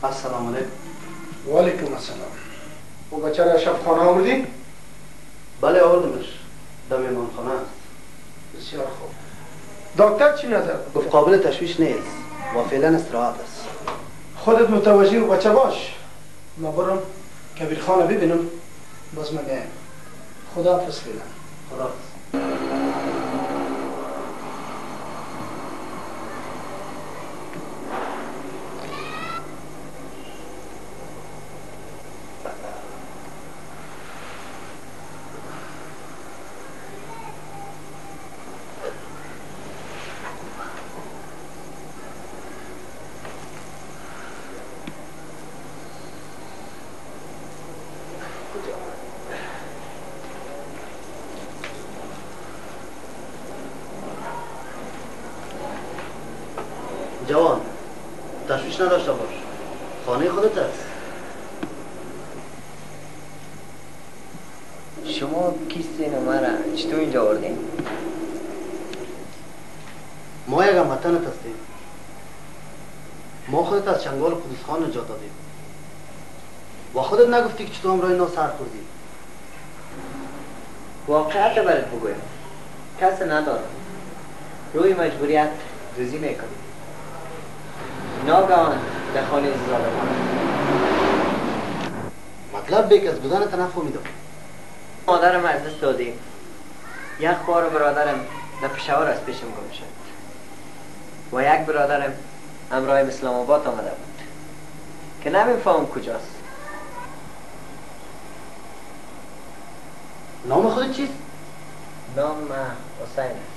السلام علیکم. و علیکم السلام. و بچه را شب خانه آوردی؟ بله آوردمش. در مهمانخانه است. بسیار خوب. دکتر چی نظر؟ گفت قابل تشویش نیست و فعلا استراحت است. خودت متوجه و بچه باش. ما برم کبیر خانه ببینم باز من میایم. خدا حافظ فعلا. خدا حافظ. جوان تشویش نداشته باش. خانه خودت است. شما کیستین و مرا چطور اینجا آوردین؟ ما یک هموطنت هستیم. ما خودت از چنگال قدوسخان نجات دادیم و خودت نگفتی که چطور امرای نو سر خوردی. واقعیت برات بگویم کس ندارم. روی مجبوریت دوزی میکنیم. ناگهان در خانه زیاده مطلب بیکس بودنت نفهمیدم. مادرم از دست دادیم. یک بار برادرم در پشاور از پیشم گم شد و یک برادرم همراه اسلام آباد آمده بود که نمیفهم کجاست. نام خودت چیست؟ نام حسین است.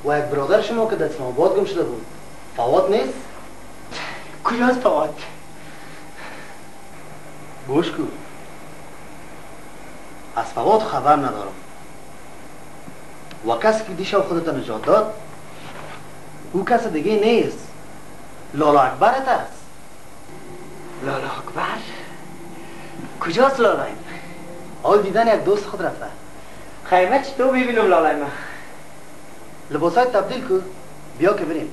و یک برادر شما که در اسلام آباد گم شده بود فواد نیست؟ کجاست فواد؟ گوش کن. از فواد خبر ندارم و کسی که دیشب خودت نجات داد او کس دیگه نیست. لالا اکبرت است. لالا اکبر؟ کجاست لالایم؟ حال دیدن یک دوست خود رفته. خیمه چطور ببینم لالایم؟ لباسای تبدیل کن بیا که بریم.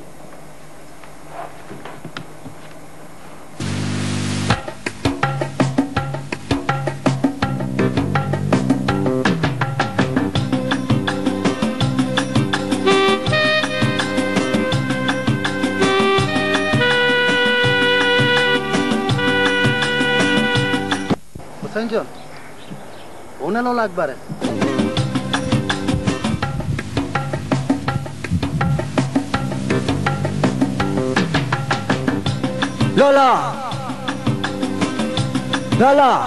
حسین جان اون لالا اکبره. لالا لالا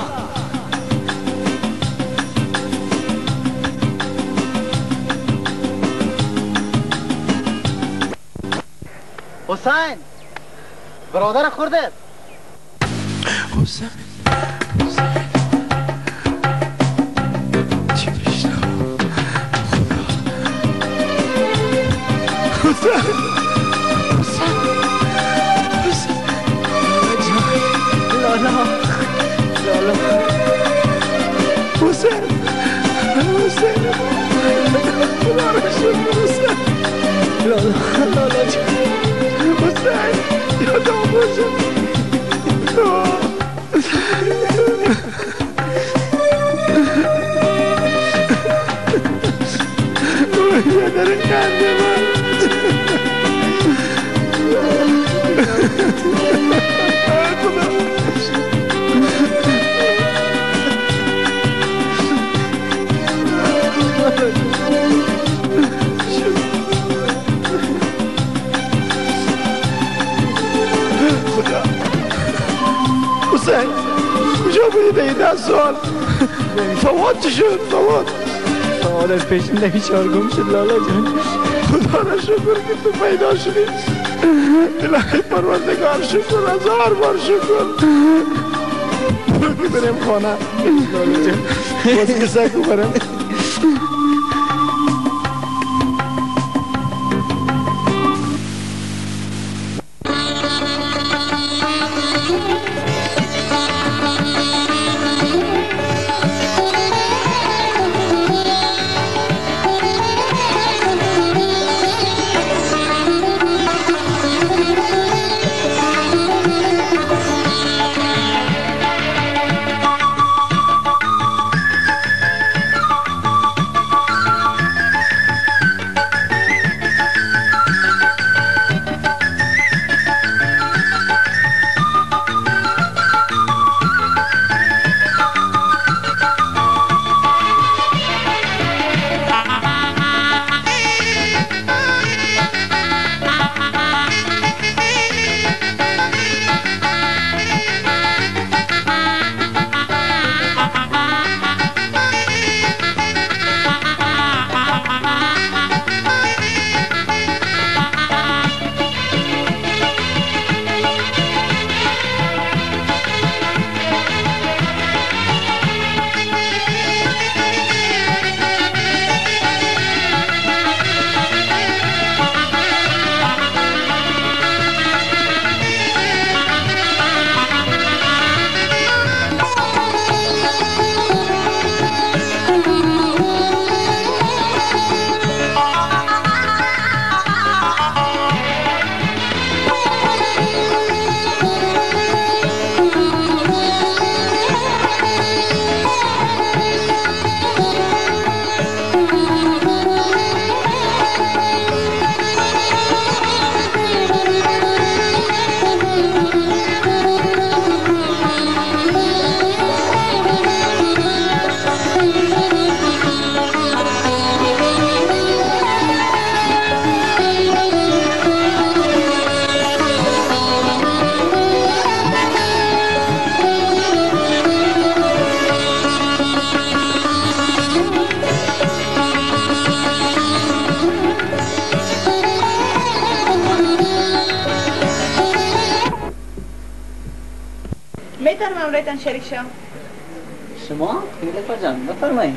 حسین برادر خورده. حسین چی بشنم خدا. حسین لالا حسین خدا را شکر حسین. لالا حسین یادم باشه. یادم کنده من. حسین کجا بودی به این 10 سال؟ فواد چی شد؟ فواد از پیشم در بیچار گم شد لالا جان. خدا را شکر که تو پیدا شدی. الهی پروردگار شکر 1000 بار شکر. برو که بریم خانه لالا جان. باز قصه کو برم. میتونم امرایتان شریک شم؟ شما؟ نیلوفر جان بفرمایید.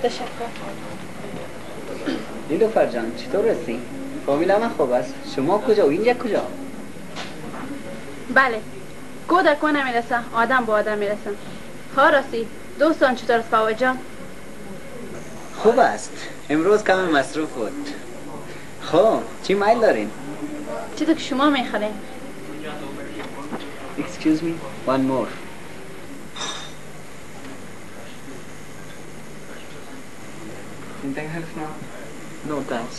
تشکر. نیلوفر جان چطور هستی؟ فامیل من خوب است. شما کجا و اینجا کجا؟ بله، کو در کو نمیرسه، آدم با آدم میرسه. ها راستی، دوستان چطور است فاوت جان؟ خوب است. امروز کمی مصروف بود. خب چی میل دارین؟ چیزی که شما میخورین. Excuse me, one more. Anything else now? No thanks.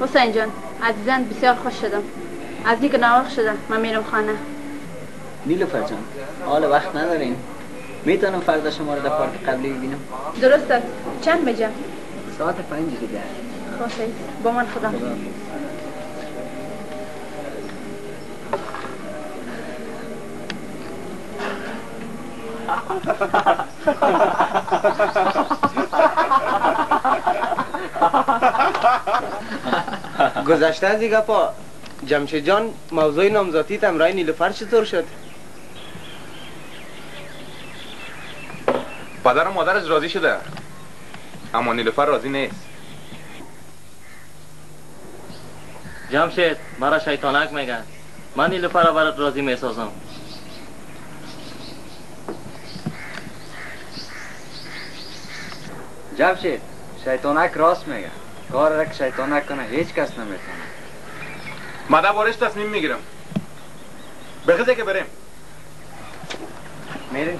حسین جان، عزیزان بسیار خوش شدم. از اینکه ناوقت شده من میرم خانه. نیلوفر جان حال وقت ندارین. میتونم فردا شما رو در پارک قبلی ببینم؟ درست است. چند بجه؟ ساعت 5 دیگر. خوش است. با من خدا. گذشته از این گپا جمشید جان موضوع نامزدی امرای نیلوفر چطور شد؟ پدر و مادرش راضی شده اما نیلوفر راضی نیست. جمشید مرا شیطانک میگن. من نیلوفر را برات راضی میسازم. جمشید شیطانک راست میگه. کار را که شیطانک کنه هیچ کس نمیتونه. مادر بارش تصمیم میگیرم. بخیزه که بریم. میریم.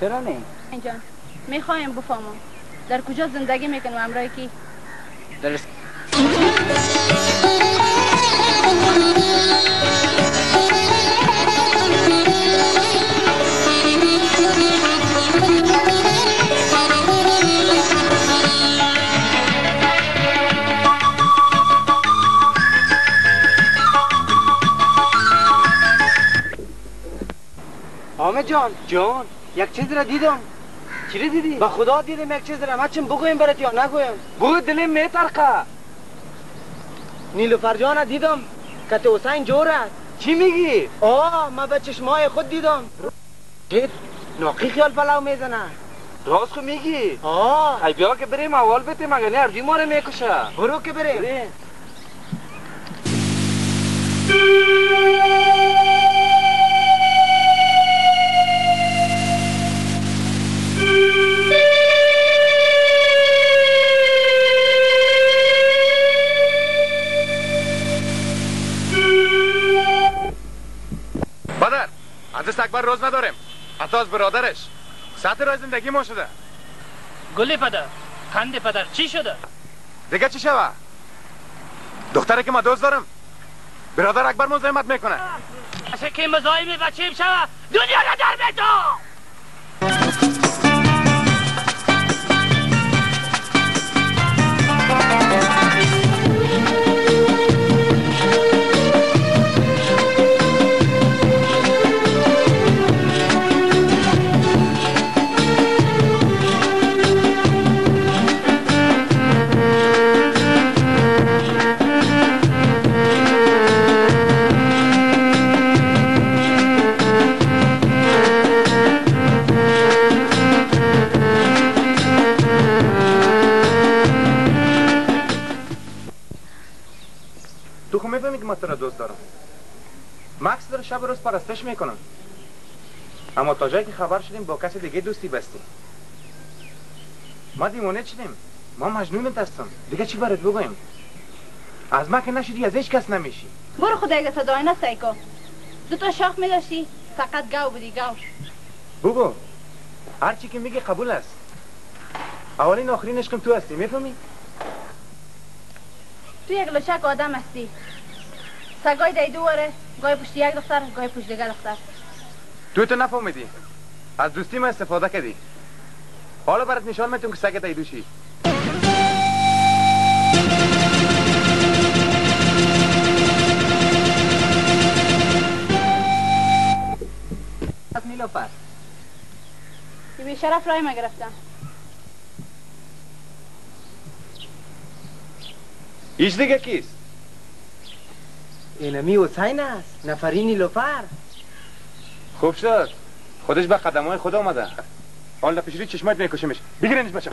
چرا نه؟ اینجان میخوایم بفهمم در کجا زندگی میکنم امرای کی؟ در حامد جان یک چیز را دیدم. چی رو دیدی؟ با خدا دیدم یک چیز را. ما چیم بگویم برات یا نگویم؟ بگو دلم میترقه. نیلوفر جان دیدم که تو حسین جور است. چی میگی؟ ما به چشمای خود دیدم. چی؟ ناقی خیال پلاو میزنه. راست خو میگی؟ ای بیا که بریم اول بتیم مگه نه ارجی ما رو میکشه. برو که بریم. بدر ازش اکبر روز نداریم. حتی از برادرش ساعت رای زندگی ما شده. گلی پدر، خنده پدر، چی شده؟ دیگه چی شوه؟ دختره که ما دوست دارم برادر اکبر مزاحمت میکنه. اشه که مزاحم بچه‌ام شوه دنیا را در بیتو. تو خو میفهمی که من تو را دوست دارم. مکس داره شب روز پرستش میکنم. اما تا جایی که خبر شدیم با کسی دیگه دوستی بستیم. ما دیوانه شدیم. ما مجنونت هستم. دیگه چی برات بگویم؟ از ما که نشدی از هیچ کس نمیشی. برو خدای صدای نسایکو. دو تا شاخ میداشتی فقط گاو بودی گاو. بگو هر چی که میگی قبول است. اولین آخرین عشقم تو هستی میفهمی؟ تو یک لشک آدم هستی. سگای دیدو وره گای پشت یک دختر گای پشت دیگه دختر. تو نفهمیدی. از دوستی ما استفاده کردی. حالا برات نشان میدم که سگ دیدو چی. از نیلوفر یه بیشرف رای ما گرفتم. ایش دیگه کیست؟ اینمی حسین است. نفری نیلوفر. خوب شد. خودش به قدمای خود آمده. حالا پیشوری چشمایت میکشیمش. بگیرینش بچه.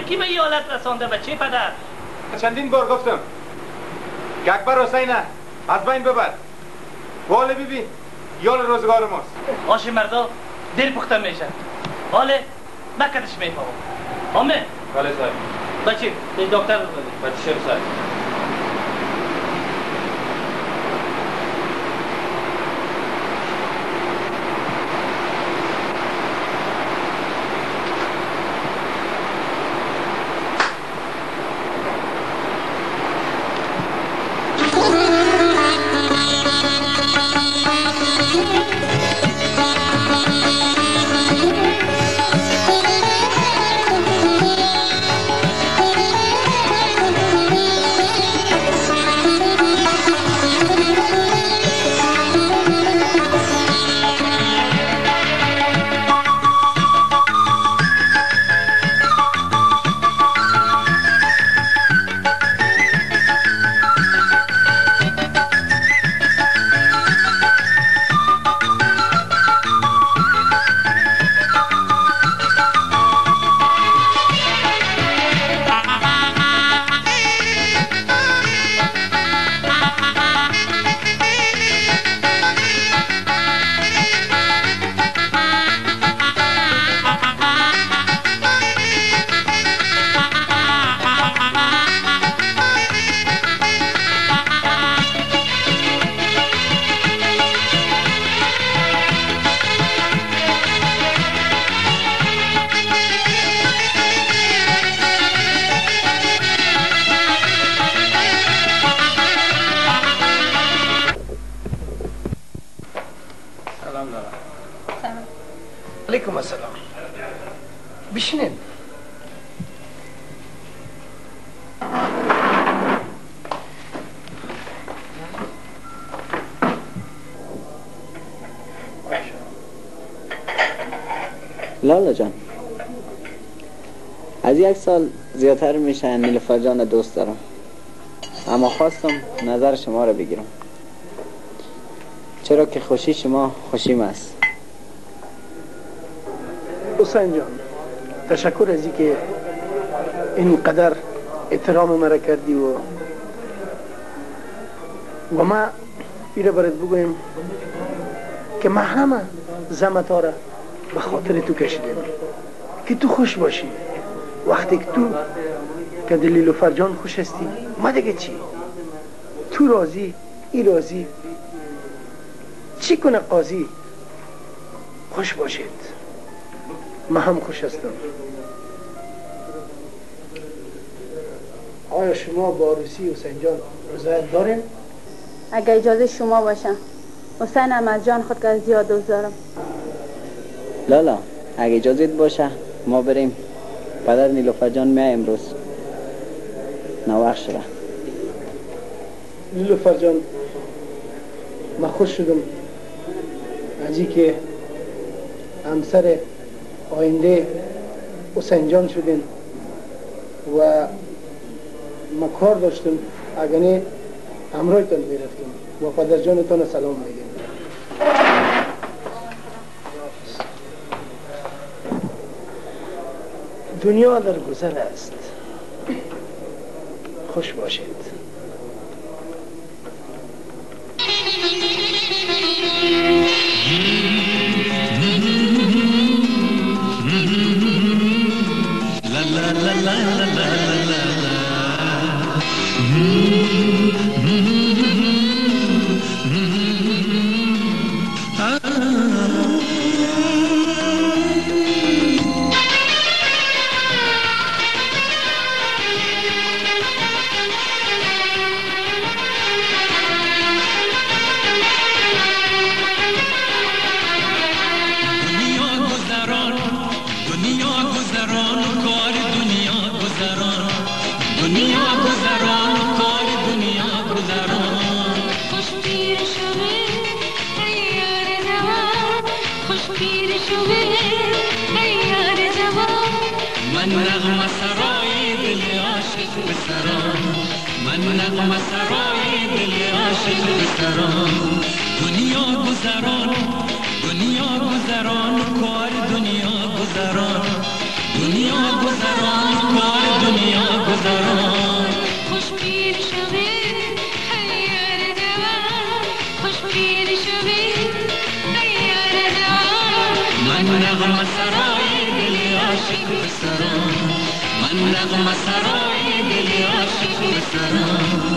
کی به این حالت رسانده بچه پدر؟ چندین بار گفتم که اکبر حسینه از بین ببر. واله ببین یال روزگار ماست. آشی مردا دیر پخته میشه. واله نکدش میفهمم. آمه؟ بله صاحب. بچی دکتر رو بده. بچی شب صاحب. علیکم السلام. بشینین. لالا جان، از 1 سال زیادتر میشه نیلوفر جان دوست دارم، اما خواستم نظر شما رو بگیرم، چرا که خوشی شما خوشیم است. حسین جان، تشکر از اینکه اینقدر احترام مرا کردی و ما ایره برات بگویم که ما همه زحمت‌ها را به خاطر تو کشیدیم که تو خوش باشی. وقتی که تو که نیلوفر جان خوش هستی، ما دیگه چی؟ تو راضی، ای راضی، چی کنه قاضی؟ خوش باشید. ما هم خوش هستم. آیا شما با عروسی حسین جان رضایت دارین؟ اگه اجازه شما باشه. حسین هم از جان خود که زیاد دوست دارم. لالا، اگه اجازه باشه ما بریم. پدر نیلوفر جان میای امروز. نوقت شده. نیلوفر جان، من خوش شدم از اینکه همسر آینده حسین جان شدین و ما کار داشتم، اگه نه همراهتان میرفتم و پدر جانتان سلام میگیم. دنیا در گذر است. خوش باشید. من نغمه سرای دل عاشق بسرم من نغمه سرای دل عاشق بسرم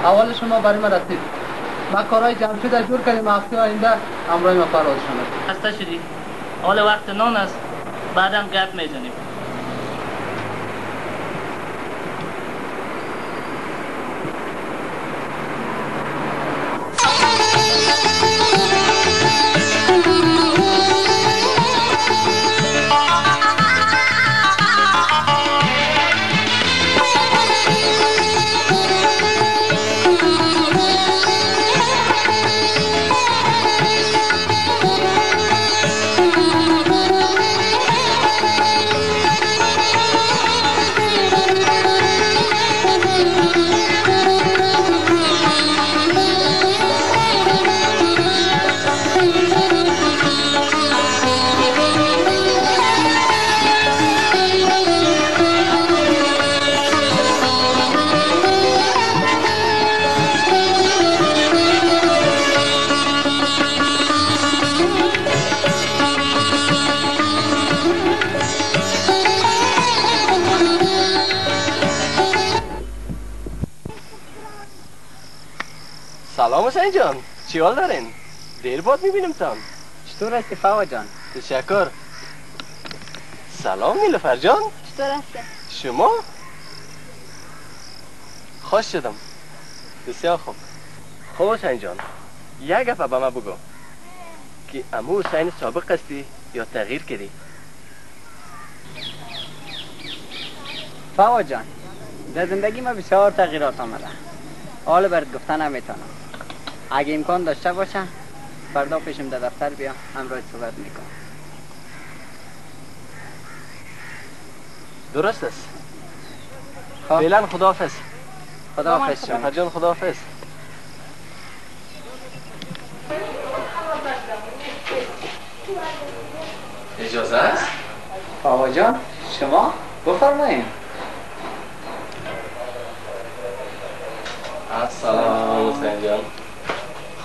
اول شما برای ما رسید. ما کارهای جمشید را جور کردیم، هفته آینده همراه ما پرواز شما. خسته شدی. حال وقت نان است. بعدم گپ میزنیم. سلام حسین جان، چی حال دارین؟ دیر بعد میبینم تان. چطور هستی فوا جان؟ تشکر. سلام نیلوفر جان. چطور هستی؟ شما؟ خوش شدم. بسیار خوب. خب حسین جان، یک گپ به من بگو که امو حسین سابق هستی یا تغییر کردی؟ فوا جان، در زندگی ما بسیار تغییرات آمده. حالا برات گفتن نمیتونم. اگه امکان داشته باشه فردا پیشم در دفتر بیا، همراه صحبت میکنم. درست است. فعلا خداحافظ. خداحافظ شما. نیلوفر جان خداحافظ. اجازه است؟ فوا جان شما بفرمایید. سلام حسین جان،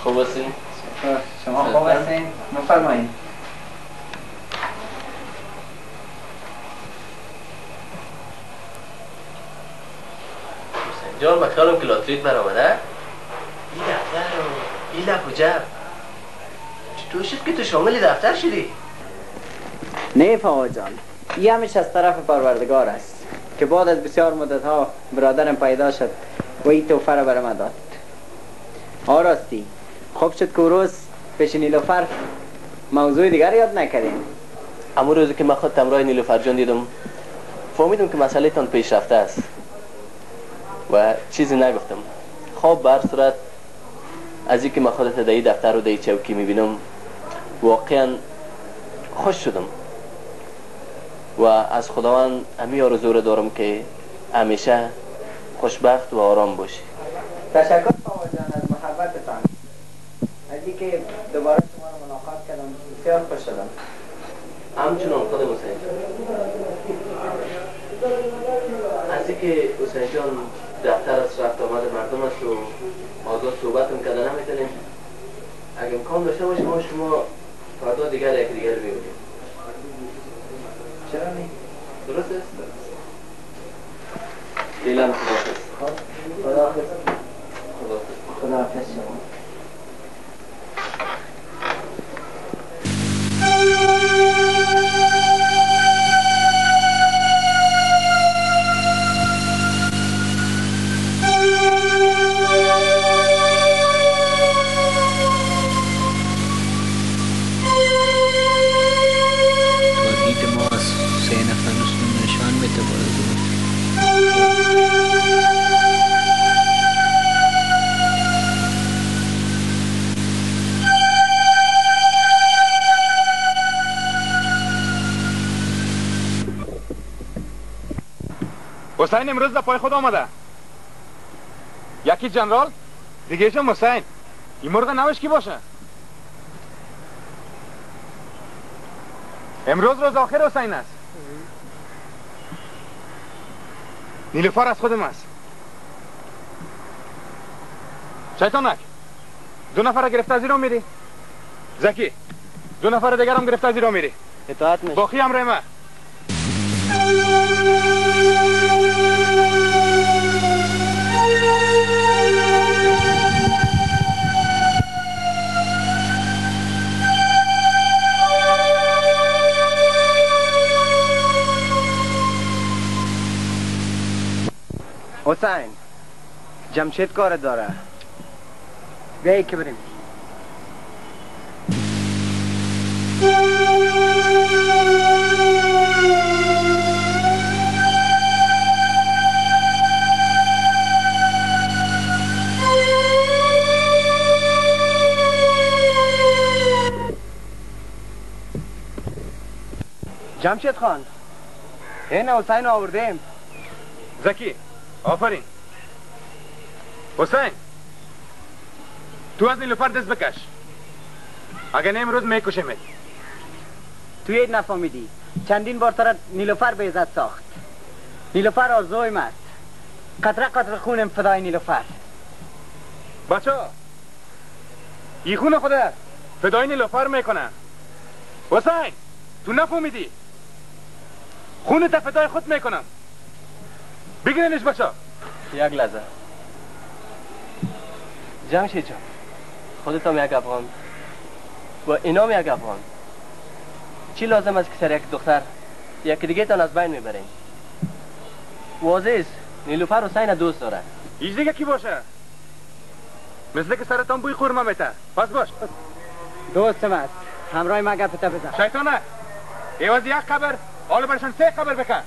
خوب هستین؟ شما خوب هستین؟ بفرمایید. حسین جان بخیالم که لاتریت برآمده؟ این دفتر و این لپ و جب چطور شد که تو شامل دفتر شدی؟ نه فوا جان، این همیشه از طرف پروردگار است که بعد از بسیار مدت ها برادرم پیدا شد و این تحفه را برام داد. راستی خوب شد که روز پیش نیلوفر موضوع دیگر یاد نکردیم. اما روزی که من خود همراه نیلوفر جان دیدم فهمیدم که مسئله تان پیش رفته است و چیزی نگفتم. خب به هر صورت از اینکه من خودت در این دفتر و در این چوکی میبینم واقعا خوش شدم و از خداوند همین آرزو را دارم که همیشه خوشبخت و آرام باشی. تشکر فوا جان از محبتتان. از اینکه دوباره شما را ملاقات کردم بسیار خوش شدم. همچنان خود حسین جان. از اینکه حسین جان دفتر از رفت آمد مردم است و آزاد صحبت هم کردن نمیتونیم، اگه امکان داشته باشیم ما شما فردا دیگر یک دیگر ببینیم. چرا نه؟ درست است؟ فعلا خداحافظ. خداحافظ. خداحافظ. خداحافظ شما. حسین امروز در پای خود آمده. یکی جنرال دیگه ایشم حسین. این مرغ نوش کی باشه؟ امروز روز آخر حسین است. نیلوفر از خودم است. شیطانک 2 نفر گرفته از ایران میری. زکی 2 نفر دیگر هم گرفته از ایران میری. اطاعت میشه. باقی امر ما. حسین جمشید کار داره. بیایی که بریم. جمشید خان این حسین آوردیم. زکی آفرین. حسین تو از نیلوفر دست بکش. اگر نه امروز میکشمت. تو یه نفهمیدی چندین بار سرت نیلوفر به عزت ساخت. نیلوفر آرزویم است. قطره قطره خونم فدای نیلوفر. بچه این خون خود فدای نیلوفر میکنه. حسین تو نفهمیدی خونت فدای خود میکنم. بگیرنش بچه. یک لحظه جمشید جان، خودت هم یک افغان و اینام یک افغان، چی لازم است که سر یک دختر یکی دیگه تان از بین میبرین؟ واضح است نیلوفر حسین دوست داره. ایش دیگه کی باشه؟ مثل که سرتان بوی خورما میته. پس باش. دوستم است، همراه ما گپ بزن. شیطانه، ایواز یک خبر حالا برشان 3 خبر بکن.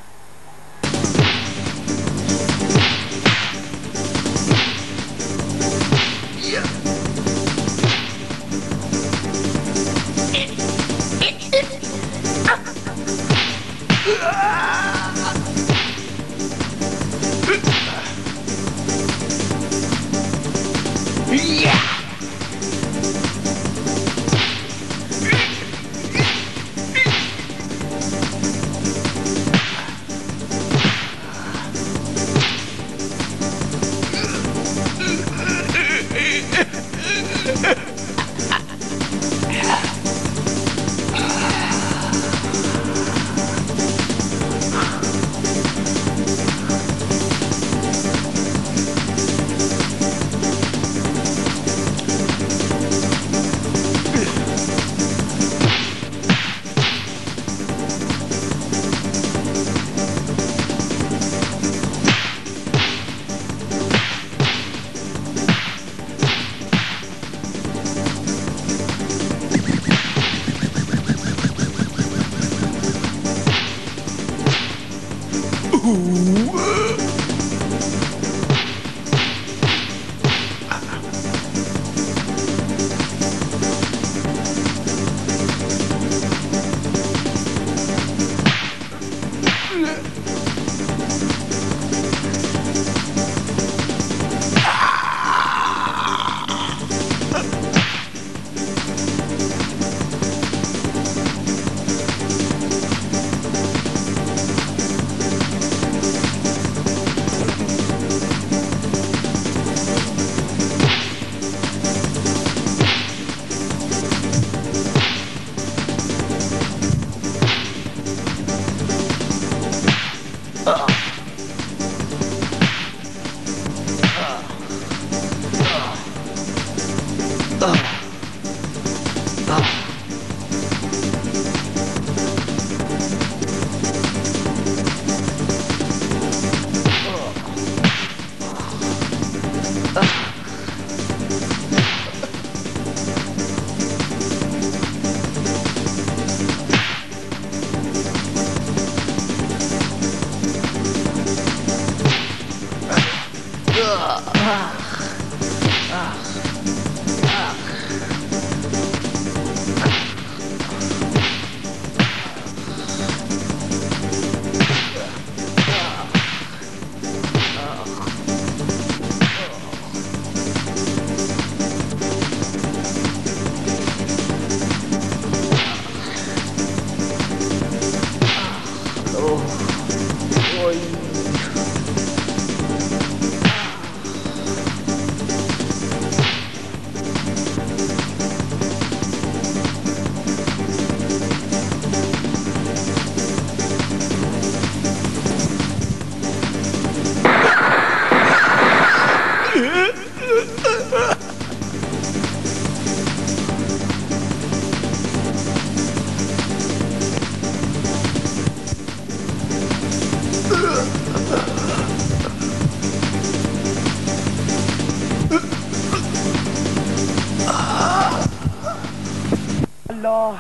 الله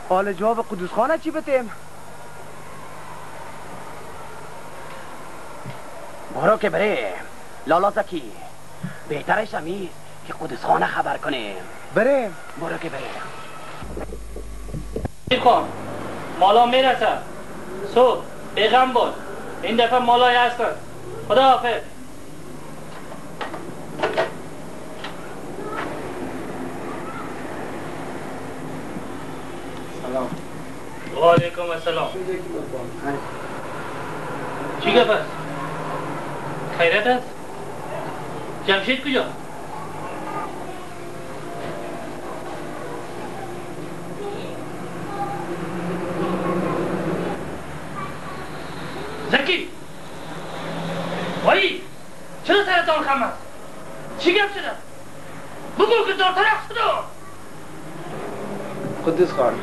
حال جواب قدوس خانه چی بتیم؟ برو که بریم لالا زکی، بهترش همیست که قدوس خانه خبر کنیم. بریم برو که بریم. خان مالا میرسه، صبح بیغم بود، این دفعه مالای هستن. خدا حافظ. سلام. و علیکم السلام. چی گفت است؟ خیرت است؟ جمشید کجا؟ زکی وای چرا سرتان خم است؟ چی گپ شده؟ بگو که دارتر شده. قدوس خان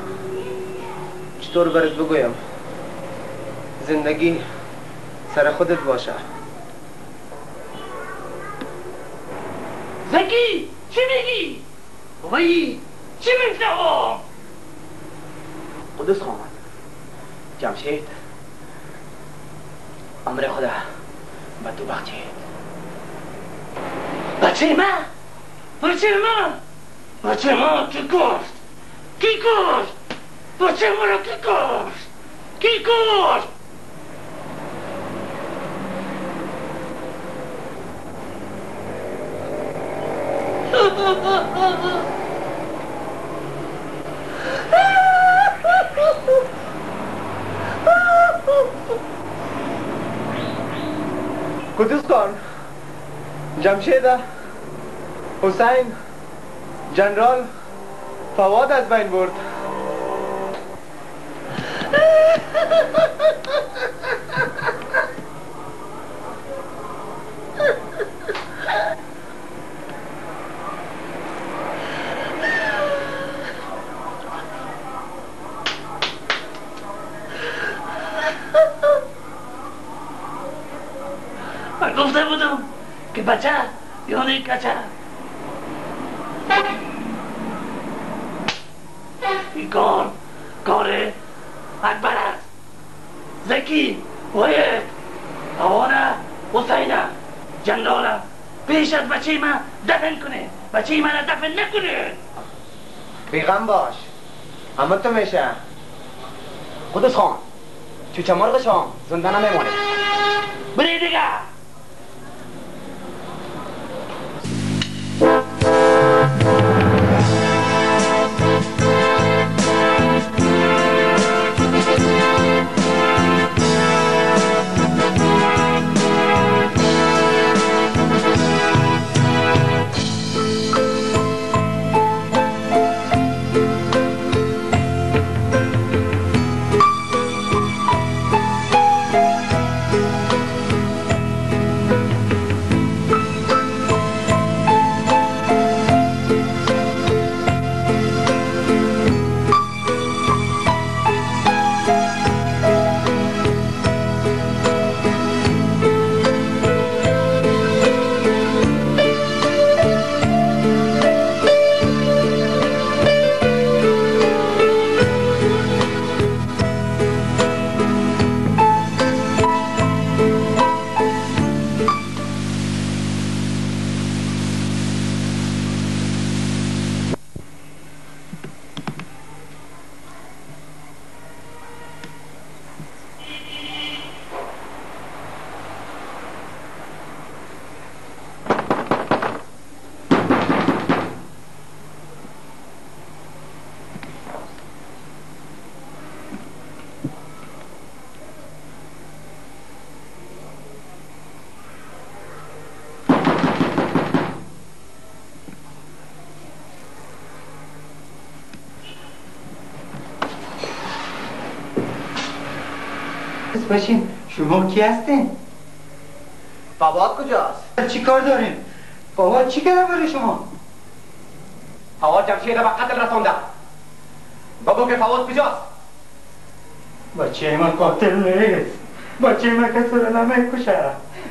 چطور برات بگویم؟ زندگی سر خودت باشه. زکی چی میگی؟ وای چی میشنوم؟ قدوس خان جمشید امر خدا به تو بخشید. بچه من؟ بچه من؟ بچه من کی کشت؟ کی کشت؟ بچه من را کی کشت؟ کی کشت؟ قدوس خان جمشید حسین جنرال فواد از بین برد. من گفته بودم که بچه یعنی کچه. این کار اکبر است. زکی وید اوانه حسینه جنراله پیش از بچه من دفن کنه. بچه من دفن نکنه. بیغم باش اما تو میشه. قدوس خان چوچه مرغ شام زنده نمیمونه. بری دیگه. باشین شما کی هستین؟ فواد کجاست؟ چی کار دارین؟ فواد چی کرده برای شما؟ فواد جمشید به قتل رسونده. بگو که فواد کجاست؟ بچه من قاتل نیست. بچه من کسی رو نمیکشه.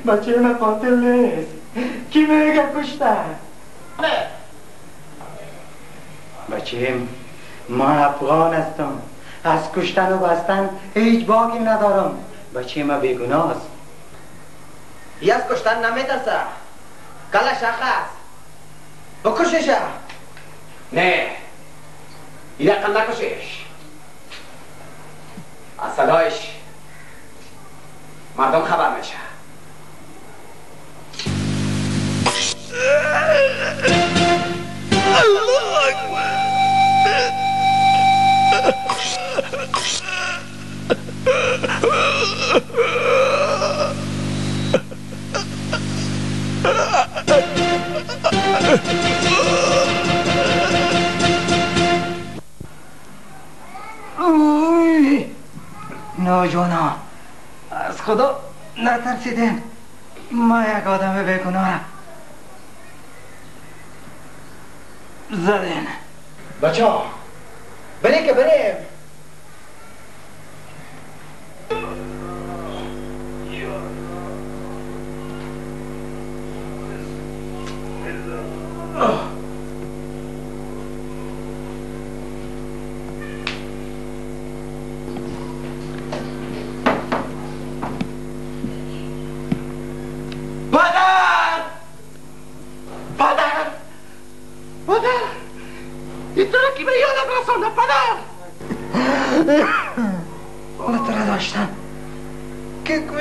بچه من قاتل نیست. کی میگه کشته؟ بچه من افغان هستم. از کشتن و بستن هیچ باکی ندارم. بچه من بیگناه است. ای از کشتن نمیترسه. کلش است. بکشش. نه ای رقم نکشش. از صدایش مردم خبر میشه. الله اکبر. ناجانا از خدا نترسیدین. ما یک آدم بیگناه زدین بچه ها بریم که بریم.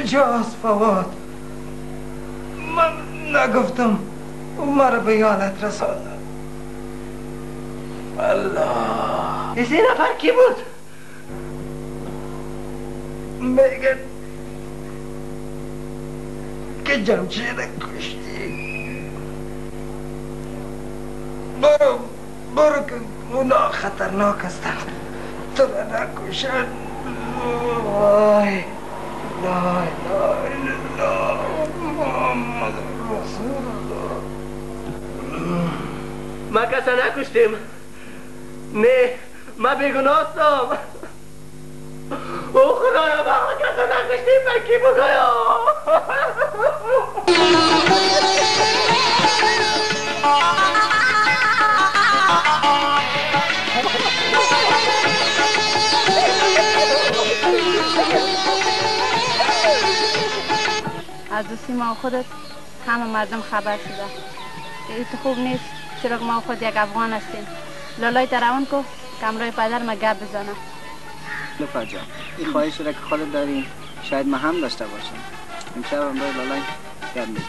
کجاست فواد؟ من نگفتم مرا به یادت رساند. الله، این 3 نفر کی بود؟ میگن که جمشید کشتی. برو که اونا خطرناک هستند، تو را نکشند. وای لا اله الا الله محمد رسول الله. ما کسا نکشتیم. نه ما بیگناستم. او خدایا ما کسا نکشتیم. من کی بگویا؟ از دوستی ما و خودت همه مردم خبر شده که ایت خوب نیست، چرا ما و خود یک افغان هستیم. لالای تراون کو که امروی پدر ما گپ بزنه. لفا جان، این خواهش را که خودت داری شاید ما هم داشته باشم. امشب امروی لالای گپ میزنم.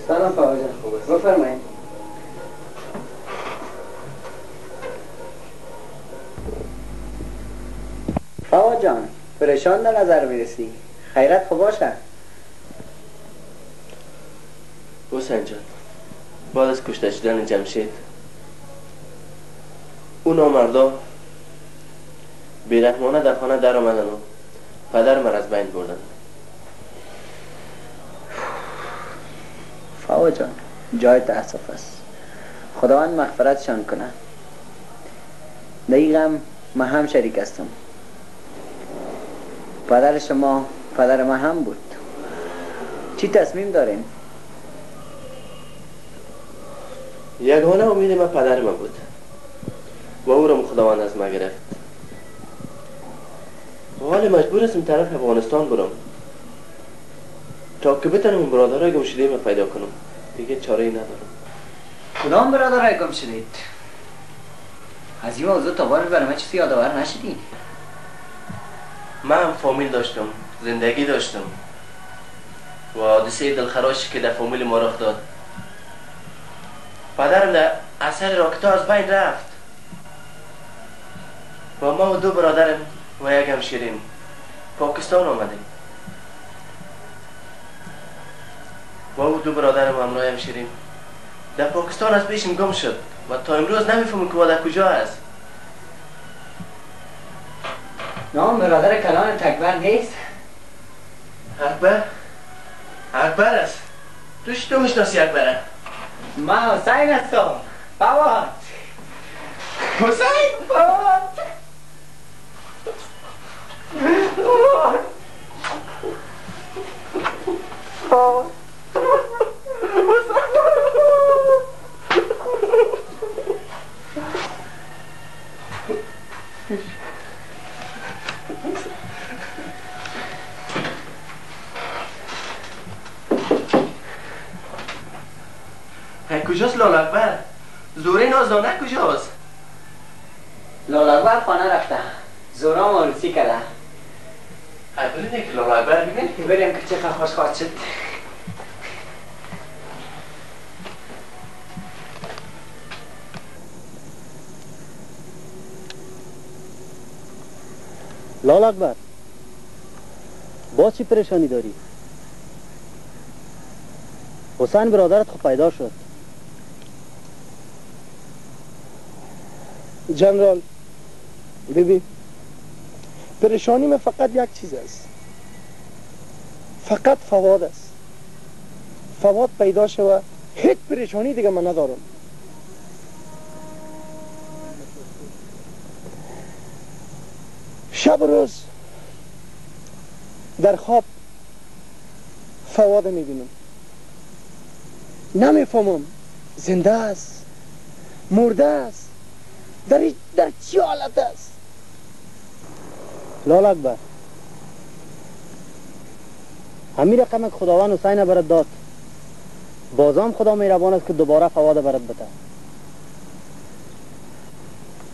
سلام فواد جان. بفرمایید. فواد جان، پریشان در نظر میرسی. خیرت خوب باشه. حسین جان، بعد از کشته شدن جمشید اون نامردا بیرحمانه در خانه در آمدن و پدر من از بین بردن. فواد جان، جای تأسف است. خداوند مغفرتشان کنه. دقیقا من هم شریک هستم. پدر شما پدر من هم بود. چی تصمیم دارین؟ یگانه امید من پدر من بود و او را خداوند از من گرفت. حالا مجبور هستم طرف افغانستان برم تا که بتونم برادرای گم شده من پیدا کنم. دیگه چاره ای ندارم. کدام برادرای گم شدید؟ از این موضوع تا بار برای من چیزی یادآور نشدی؟ من هم فامیل داشتم، زندگی داشتم و حادثه دلخراشی که در فامیل ما رخ داد. پدرم در اثر راکتا از بین رفت و ما و 2 برادرم و یک همشیریم پاکستان آمدیم و او 2 برادرم همراه همشیریم در پاکستان از پیشم گم شد و تا امروز نمیفهمم که او در کجا است. نام برادر کلان اکبر نیست؟ اکبر است. تو چطور میشناسی اکبره؟ من حسین هستم. فواد. حسین؟ فواد. کجاست لال اکبر؟ زوره نازدانه کجاست؟ لال اکبر خانه رفته. زورا ماروسی کرده. بریم که لال اکبر ببینیم. بریم که چقدر خوش خواهد شد. لال اکبر با چی پریشانی داری؟ حسین برادرت خود پیدا شد. جنرال ببین پریشانی من فقط یک چیز است، فقط فواد است. فواد پیدا شود هیچ پریشانی دیگه من ندارم. شب و روز در خواب فواد میبینم، نمیفهمم زنده است مرده است، در چی حالت است؟ لال اکبر همین رقم که خداوند حسین برات داد، بازم خدا مهربان است که دوباره فواد برات بده.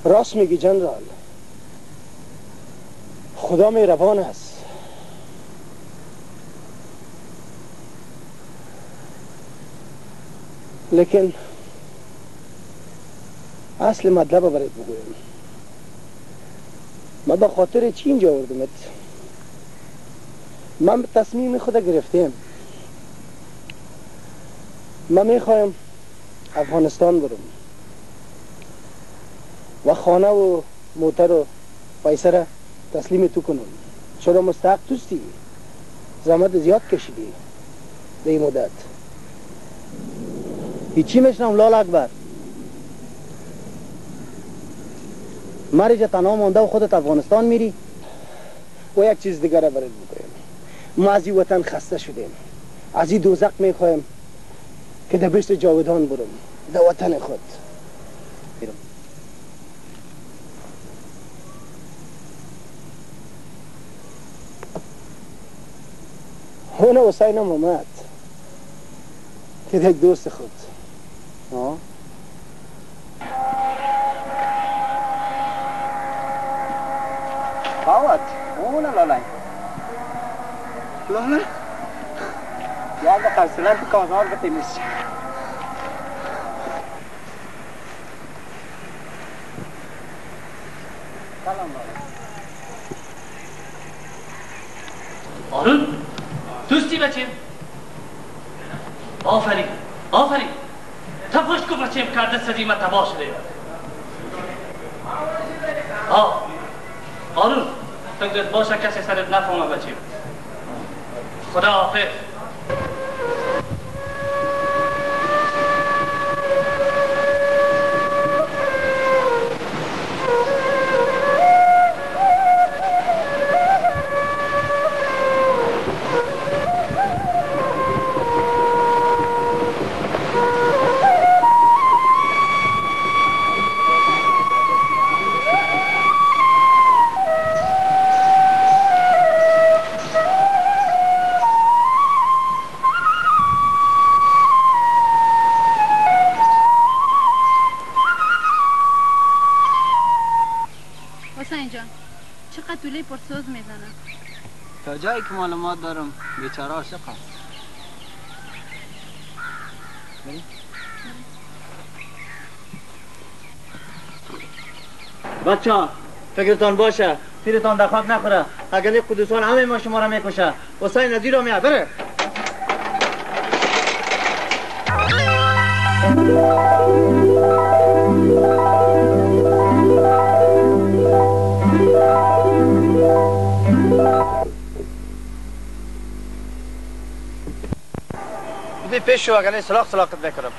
راست میگی جنرال، خدا مهربان است. لیکن اصل مطلب برات بگویم، من به خاطر چی اینجا آوردمت؟ من تصمیم خود گرفتم، من میخوایم افغانستان برم و خانه و موتر و پیسه را تسلیم تو کنم، چرا مستحق توستی، زحمت زیاد کشیدی به این مدت. هیچی میشنم لال اکبر، مریجا تنها مانده و خودت افغانستان میری؟ و یک چیز دیگر را برات بگویم، ما از این وطن خسته شدیم، از این دوزخ میخوایم که در بهشت جاودان برم، در وطن خود. اون حسین هم اومد که یک دوست خود. فواد اونه لالای لاله یک قصلت کازار بتیمیش. سلام آرون دوستی بچیم. آفرین آفرین تباش کو بچیم کرده سدیمه تباش شده. آرون تنگت باشه کسی سرت نفهمه بچیم. خدا حافظ. دوله پرسوز میزنم. تا جایی که معلومات دارم بیچاره عاشق است. بچه ها فکرتان باشه تیرتان در خاک نخوره. اگر این قدوسان همه ما شما را میکشه. حسین نزیر رو میاد بره. پیش شو اگر سلاقت میکنم.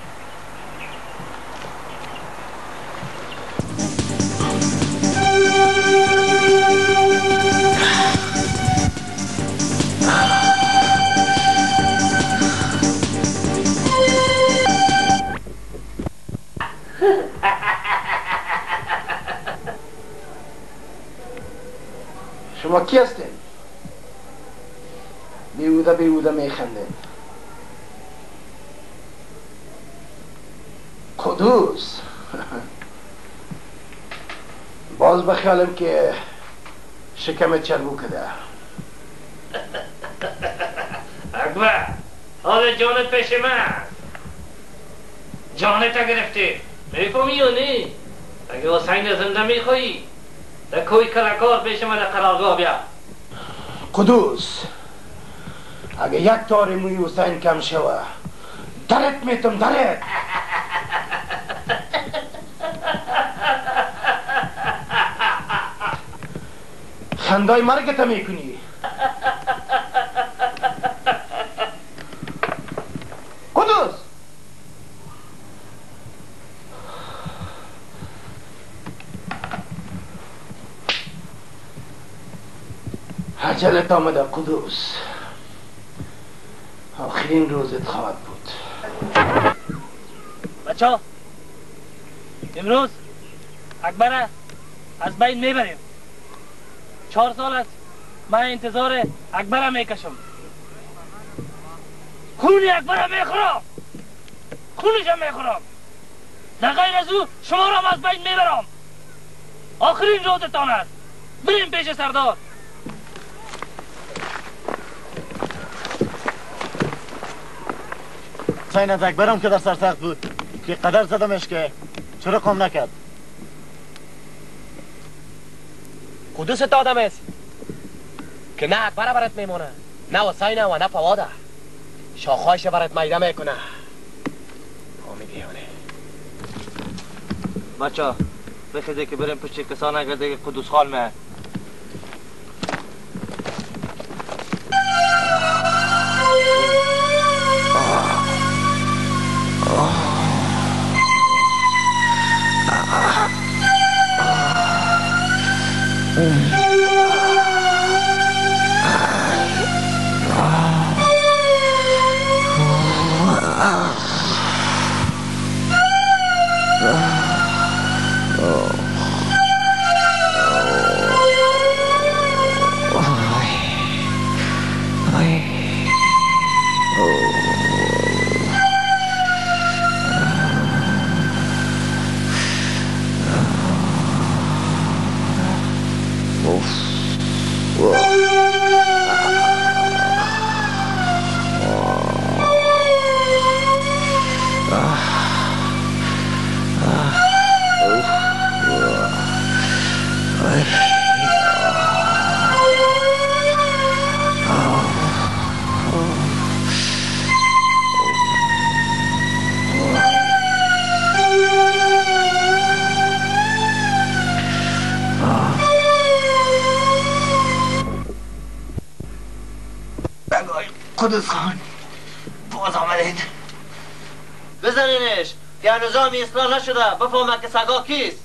شما کی هستین؟ بیهوده میخندین. قدوس باز بخیالم که شکمت چربو کده. اکبر حال جانت پیش من. جانت گرفتی میفهمی یا نه؟ اگه حسین زنده میخوایی در کوی کلکار پیش من قرارگاه بیا. قدوس اگه یک تار موی حسین کم شوه درت میتم درت. خندای مرگت میکنی. قدوس عجلت آمده قدوس. آخرین روزت خواهد بود. بچه امروز اکبر از بین میبریم. 4 سال است من انتظار اکبر میکشم. خون اکبر میخورم، خونش میخورم. در غیر از او شما را از بین میبرم. آخرین روزتان است. بریم پیش سردار. حسین از اکبرم که در سرسخت بود که قدر زدمش که چرا کام نکرد. قدوست آدم است که نه اکبر برات میمونه نه حسین و نه فواده. شاخهایش برات میده میکنه. فهمیدیانه بچه بخیده که بریم پشت کسان اگر دیگه قدوس خال میه. قدوس خان باز آمدید. بزنینش که نظامی اصلاح نشده بفهمه که سگا کیست.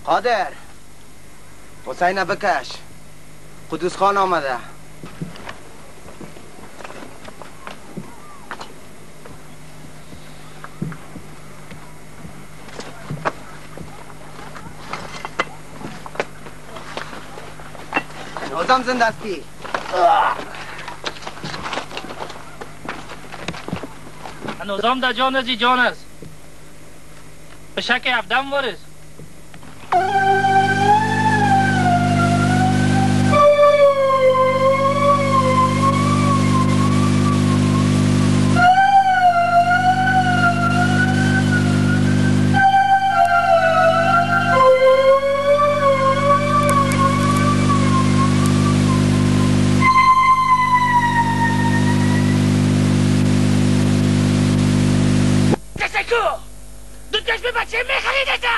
قادر حسین بکش. قدوس خان آمده. بازم زنده هستی. هنوزم در جان ازی جان است. به شک افدم وارز. دودکش به بچه میخریده تا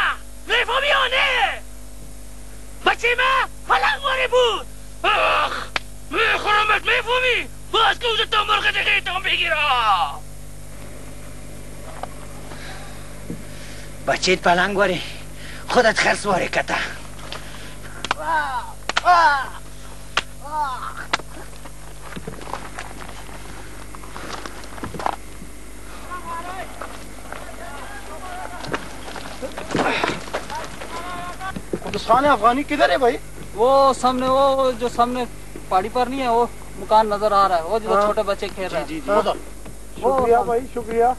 میفهمی یا نه؟ بچه ما فلنگواره بود. آخ میخورمت میفهمی؟ باز که اوزه تا مرغ دیگه تام بگیره. بچه فلنگواره خودت خرسواره کتا. खान अफगानी किधर है भाई? वो सामने, वो जो सामने पहाड़ी पर नहीं है, वो मकान नजर आ रहा है, वो जो छोटे बच्चे खेल रहे हैं। जी शुक्रिया भाई, शुक्रिया।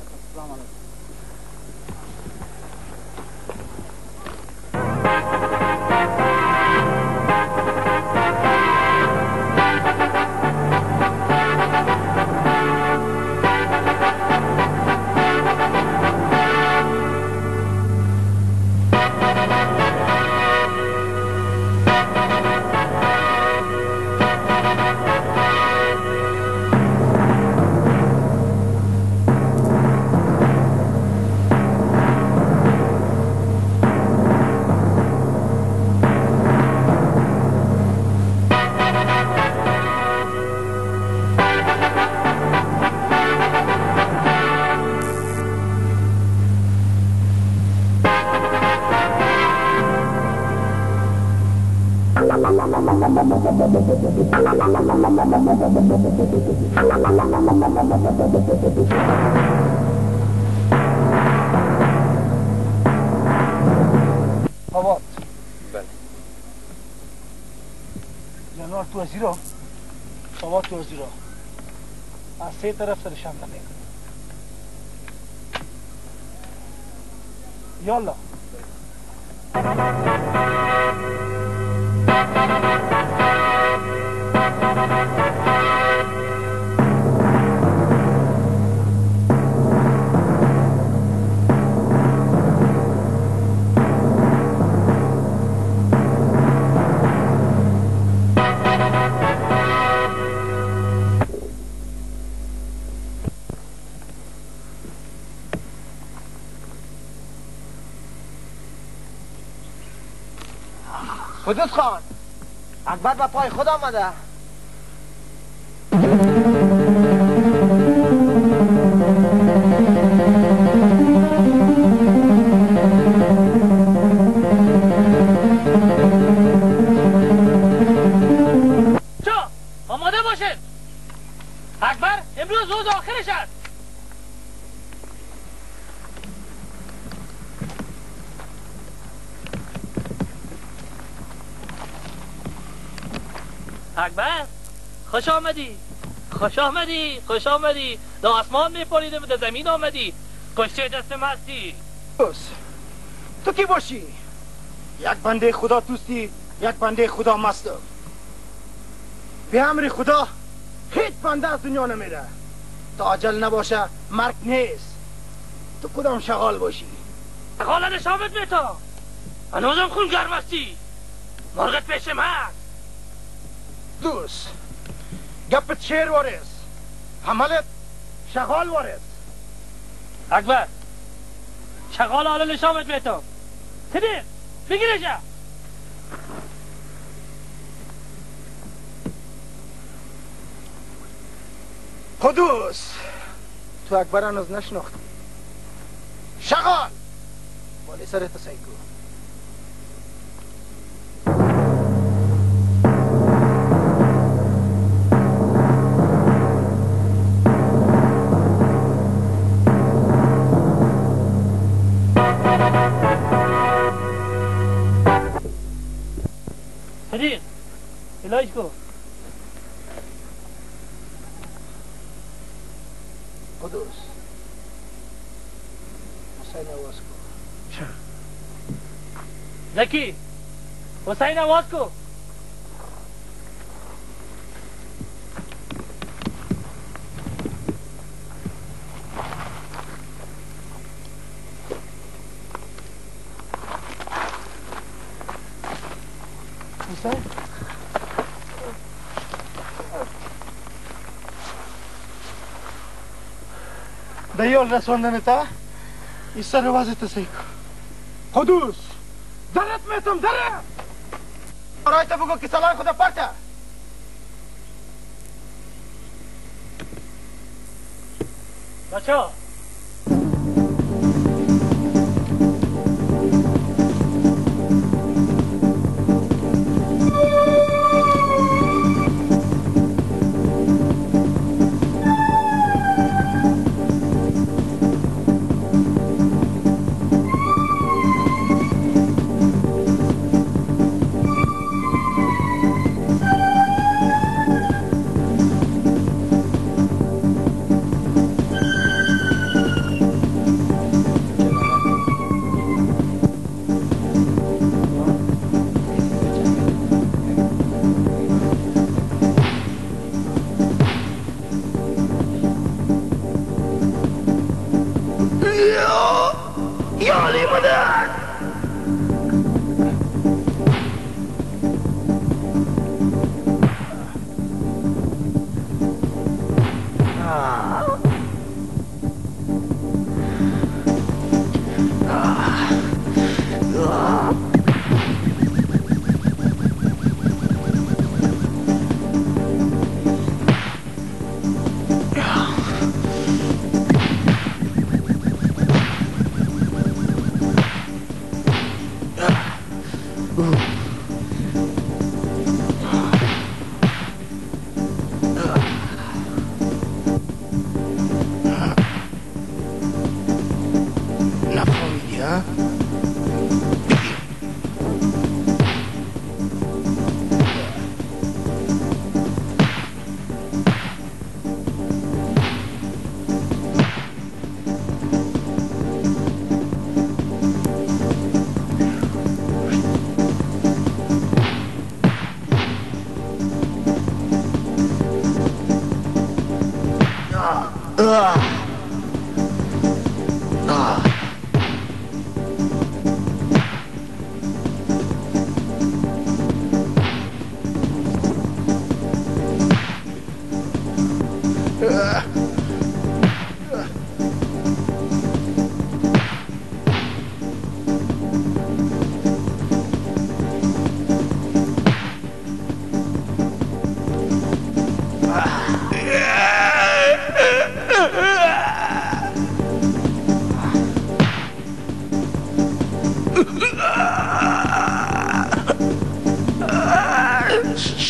آباد جنوار تو ازیرا آباد تو ازیرا از سه طرف سرشم نمیکن. یالا قدوس خان اکبر به پای خود آمده. چا آماده باشید. اکبر امروز روز آخرش است. اکبر خوش آمدی، خوش آمدی، خوش آمدی. در آسمان میپریدی و در زمین آمدی. کشته دست مستی. تو کی باشی؟ یک بنده خدا توستی، یک بنده خدا مست. به امر خدا هیچ بنده از دنیا نمیره. تا اجل نباشه مرگ نیست. تو کدام شغال باشی؟ شغال نشامت میتا. هنوزم خون گرم هستی. مرغت پیش من. دوست گپت شیر وارس، عملت شغال وارس. اکبر شغال حالا نشامت میتا. تبیر بگیرشا. قدوس تو اکبر هنوز نشناختی. شغال بالی سرت سیکو. صلایش کو قدوس حسین آواز کو زکی حسین آواز کو حسین دیال رساندن تا این سر وضعیت سیکو قدوس درت میتم دره برای تا بگو که سلای خدا پرته بچه ها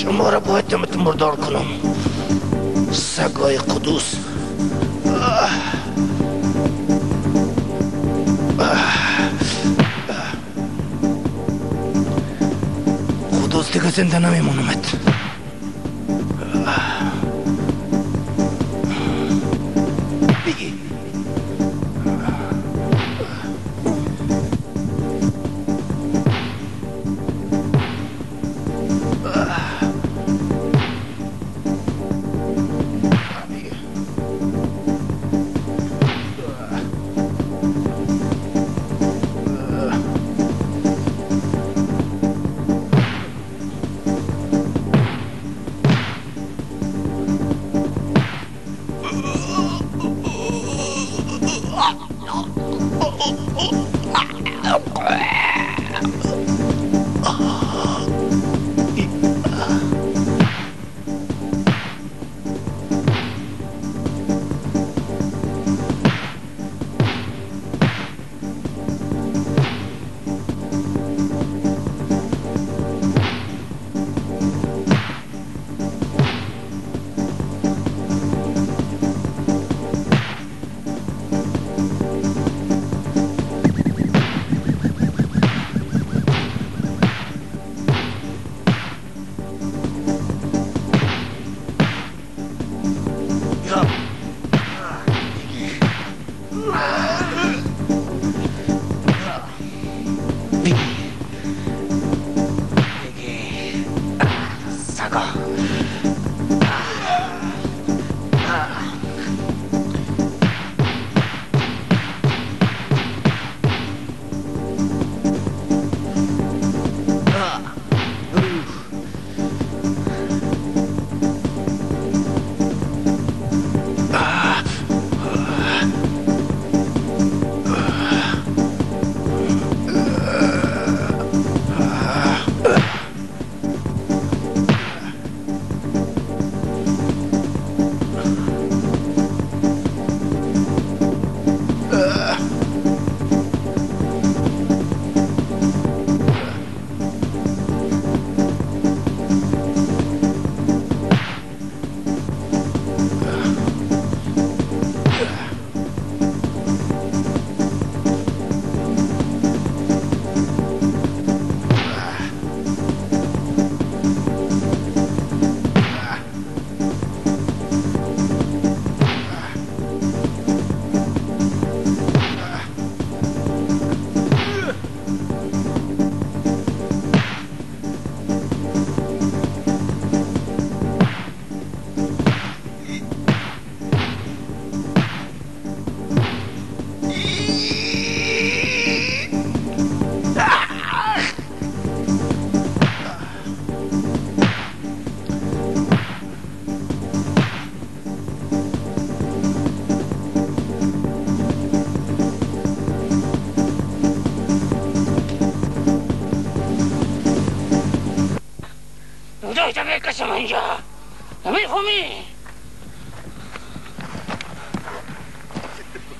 شما را باید دمت مردار کنم سگای قدوس قدوس دیگه زنده نمیمونمت بگی جای تا میکشم اینجا نمیفهمی؟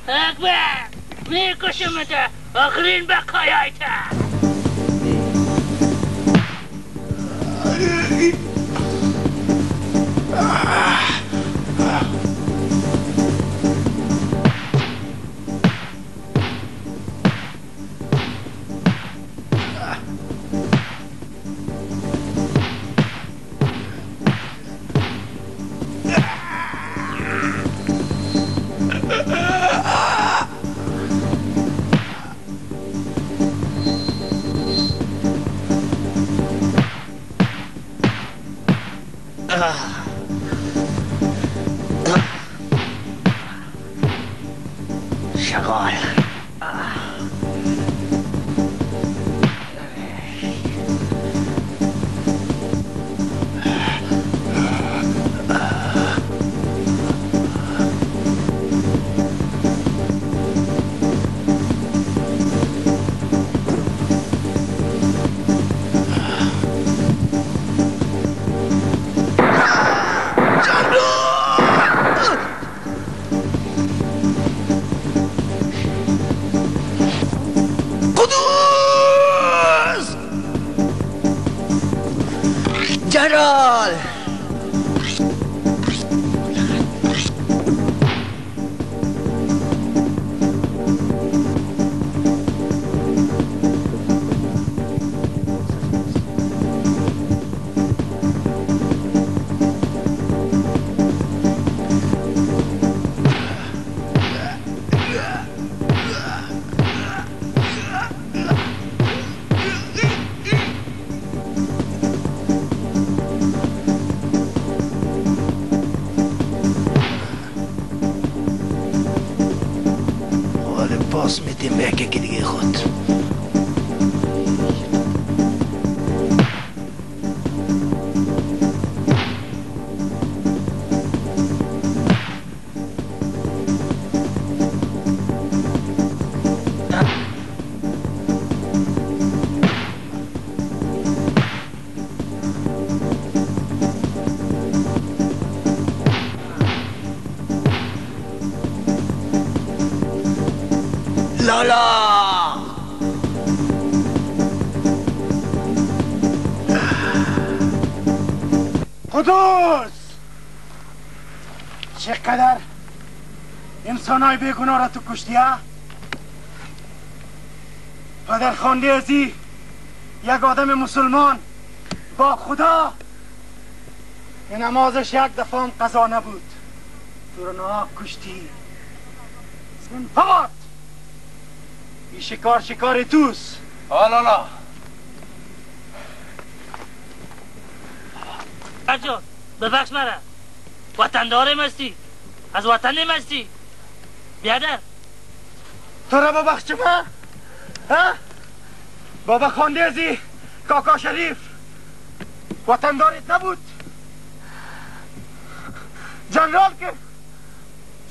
اکبر میکشم تا آخرین بقایای تا شغال جنرال باز میدیم به یکی دیگه خود لالا قدوس چقدر انسانای بیگناه را تو کشتی ها؟ پدر خانده ازی یک آدم مسلمان با خدا که نمازش یک دفعه هم قضا نبود تو رو ناحق کشتی فقط این شکار توست لالا اجا ببخش مرا وطن دارم هستی از وطن نمیستی بیادر تو را ببخش من بابا خاندیزی کاکا شریف وطن دارت نبود جنرال که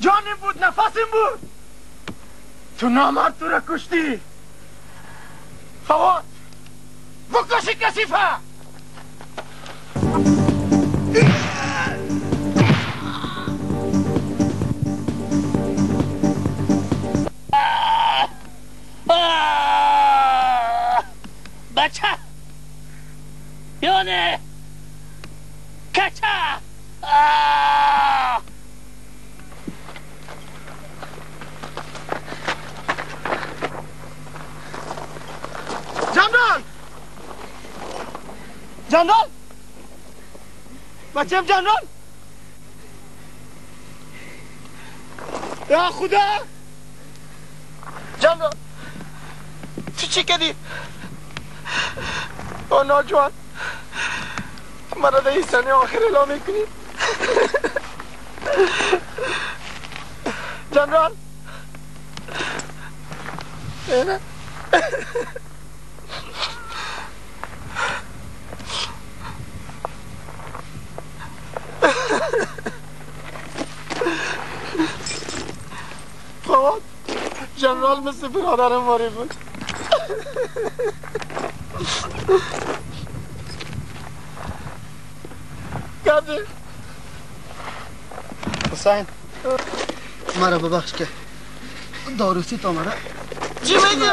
جانم بود نفسم بود تو نامرد تو را کشتی فواد بکشی کسیفه بچه یانه کچه جنرال بچم جنرال یا خدا جنرال تو چی کردی؟ او ناجوان مرا در این سنه آخر اعلام میکنی جنرال اینه فواد جنرال مثل برادرم ماری بود دادی. حسین مرا ببخش که داروسیت آمده. چی میگی؟